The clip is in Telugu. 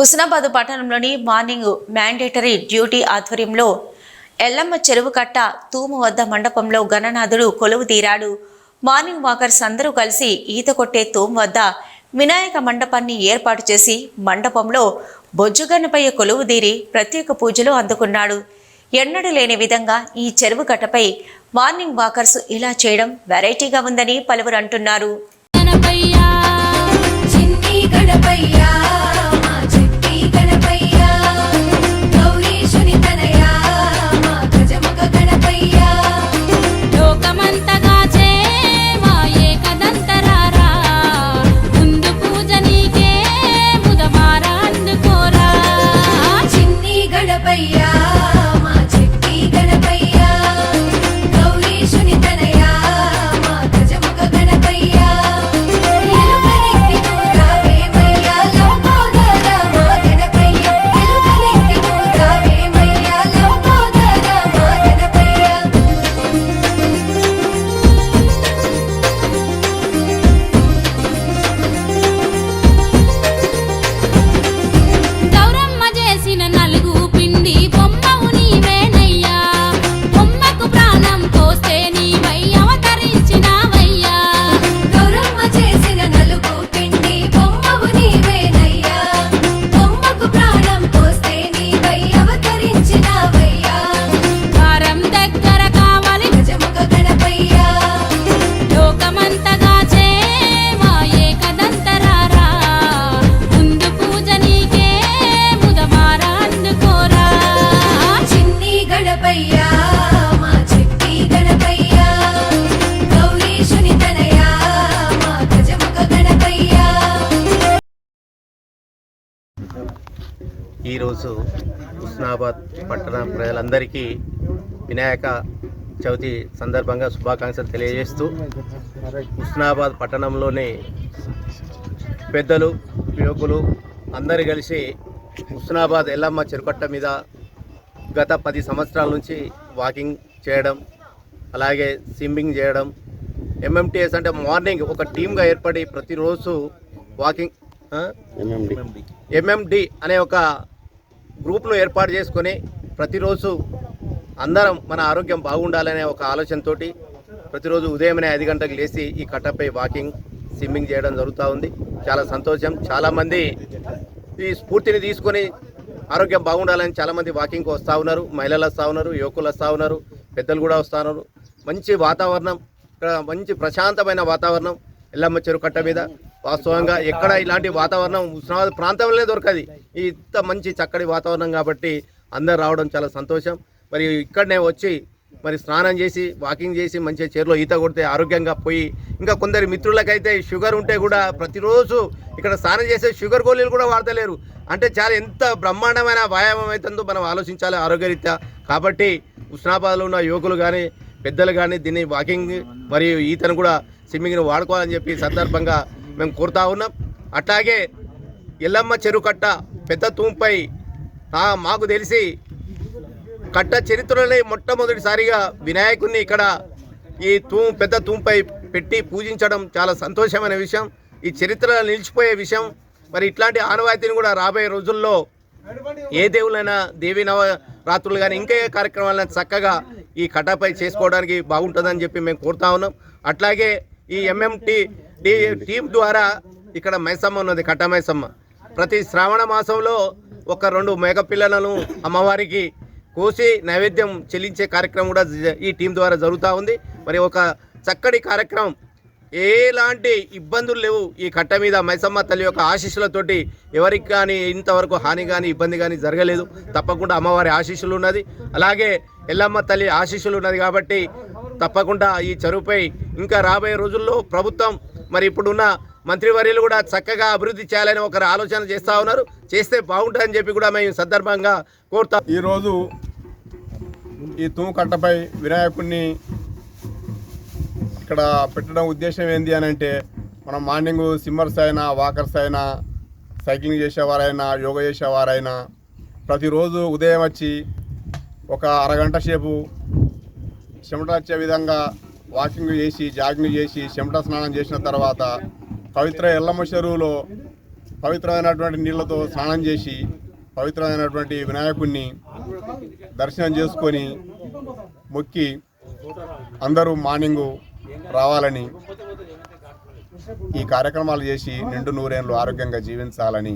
హుస్నాబాద్ పట్టణంలోని మార్నింగ్ మ్యాండేటరీ డ్యూటీ ఆధ్వర్యంలో ఎల్లమ్మ చెరువు కట్ట తూము వద్ద మండపంలో గణనాథుడు కొలువు తీరాడు. మార్నింగ్ వాకర్స్ అందరూ కలిసి ఈత కొట్టే తూము వద్ద వినాయక మండపాన్ని ఏర్పాటు చేసి మండపంలో బొజ్జుగన్నపయ్య కొలువు తీరి ప్రత్యేక పూజలు అందుకున్నాడు. ఎన్నడూ లేని విధంగా ఈ చెరువు కట్టపై మార్నింగ్ వాకర్స్ ఇలా చేయడం వెరైటీగా ఉందని పలువురు అంటున్నారు. ఈరోజు హుస్నాబాద్ పట్టణ ప్రజలందరికీ వినాయక చవితి సందర్భంగా శుభాకాంక్షలు తెలియజేస్తూ హుస్నాబాద్ పట్టణంలోని పెద్దలు యువకులు అందరూ కలిసి హుస్నాబాద్ ఎల్లమ్మ చెరుకట్ట మీద గత 10 సంవత్సరాల నుంచి వాకింగ్ చేయడం, అలాగే స్విమ్మింగ్ చేయడం, ఎంఎంటీఎస్ అంటే మార్నింగ్ ఒక టీమ్గా ఏర్పడి ప్రతిరోజు వాకింగ్ ఎంఎండి అనే ఒక గ్రూప్ను ఏర్పాటు చేసుకొని ప్రతిరోజు అందరం మన ఆరోగ్యం బాగుండాలనే ఒక ఆలోచనతో ప్రతిరోజు ఉదయమే 5 గంటలకు లేచి ఈ కట్టపై వాకింగ్ స్విమ్మింగ్ చేయడం జరుగుతూ ఉంది. చాలా సంతోషం. చాలామంది ఈ స్ఫూర్తిని తీసుకొని ఆరోగ్యం బాగుండాలని చాలామంది వాకింగ్కి వస్తూ ఉన్నారు. మహిళలు వస్తూ ఉన్నారు, యువకులు వస్తూ ఉన్నారు, పెద్దలు కూడా వస్తూ ఉన్నారు. మంచి వాతావరణం, ఇక్కడ మంచి ప్రశాంతమైన వాతావరణం ఎల్లమ్మ చెరువు కట్ట మీద. వాస్తవంగా ఎక్కడ ఇలాంటి వాతావరణం హుస్నాబాద్ ప్రాంతంలోనే దొరకది. ఇంత మంచి చక్కటి వాతావరణం కాబట్టి అందరు రావడం చాలా సంతోషం. మరి ఇక్కడనే వచ్చి మరి స్నానం చేసి వాకింగ్ చేసి మంచిగా చెరువులో ఈత కొడితే ఆరోగ్యంగా పోయి, ఇంకా కొందరి మిత్రులకైతే షుగర్ ఉంటే కూడా ప్రతిరోజు ఇక్కడ స్నానం చేసే షుగర్ గోళీలు కూడా వాడతలేరు. అంటే చాలా ఎంత బ్రహ్మాండమైన వ్యాయామం అవుతుందో మనం ఆలోచించాలి ఆరోగ్యరీత్యా. కాబట్టి హుస్నాబాద్లో ఉన్న యువకులు కానీ పెద్దలు కానీ దీన్ని వాకింగ్ మరియు ఈతను కూడా స్విమ్మింగ్ను వాడుకోవాలని చెప్పి సందర్భంగా మేము కోరుతా ఉన్నాం. అట్లాగే ఎల్లమ్మ చెరువు కట్ట పెద్ద తూంపై మాకు తెలిసి కట్ట చరిత్రలోనే మొట్టమొదటిసారిగా వినాయకుడిని ఇక్కడ ఈ పెద్ద తూంపై పెట్టి పూజించడం చాలా సంతోషమైన విషయం, ఈ చరిత్రలో నిలిచిపోయే విషయం. మరి ఇట్లాంటి ఆనవాయితీని కూడా రాబోయే రోజుల్లో ఏ దేవులైనా దేవీ నవరాత్రులు కానీ ఇంకా ఏ కార్యక్రమాలను చక్కగా ఈ కట్టపై చేసుకోవడానికి బాగుంటుందని చెప్పి మేము కోరుతా ఉన్నాం. అట్లాగే ఈ ఎంఎంటీ టీం ద్వారా ఇక్కడ మైసమ్మ ఉన్నది, కట్ట మైసమ్మ. ప్రతి శ్రావణ మాసంలో ఒక 2 మేకపిల్లలను అమ్మవారికి కోసి నైవేద్యం చెల్లించే కార్యక్రమం కూడా ఈ టీం ద్వారా జరుగుతూ ఉంది. మరి ఒక చక్కటి కార్యక్రమం, ఎలాంటి ఇబ్బందులు లేవు ఈ కట్ట మీద. మైసమ్మ తల్లి యొక్క ఆశీస్సులతోటి ఎవరికి కానీ ఇంతవరకు హాని కానీ ఇబ్బంది కానీ జరగలేదు. తప్పకుండా అమ్మవారి ఆశీస్సులు ఉన్నది, అలాగే ఎల్లమ్మ తల్లి ఆశీస్సులు ఉన్నది. కాబట్టి తప్పకుండా ఈ చెరువుపై ఇంకా రాబోయే రోజుల్లో ప్రభుత్వం మరి ఇప్పుడున్న మంత్రివర్యులు కూడా చక్కగా అభివృద్ధి చేయాలని ఒక ఆలోచన చేస్తూ ఉన్నారు. చేస్తే బాగుంటుందని చెప్పి కూడా మేము సందర్భంగా కోరుతాం. ఈరోజు ఈ తూము కట్టపై వినాయకుడిని ఇక్కడ పెట్టడం ఉద్దేశం ఏంటి అని అంటే, మనం మార్నింగ్ స్విమ్మర్స్ అయినా వాకర్స్ అయినా సైక్లింగ్ చేసేవారైనా యోగా చేసేవారైనా ప్రతిరోజు ఉదయం వచ్చి ఒక అరగంట సేపు చెమట వచ్చే విధంగా వాకింగ్ చేసి జాగింగ్ చేసి చెమట స్నానం చేసిన తర్వాత పవిత్ర ఎల్లమ్మ చెరువులో పవిత్రమైనటువంటి నీళ్ళతో స్నానం చేసి పవిత్రమైనటువంటి వినాయకుడిని దర్శనం చేసుకొని మొక్కి అందరూ మార్నింగు రావాలని, ఈ కార్యక్రమాలు చేసి నిండు నూరేళ్ళు ఆరోగ్యంగా జీవించాలని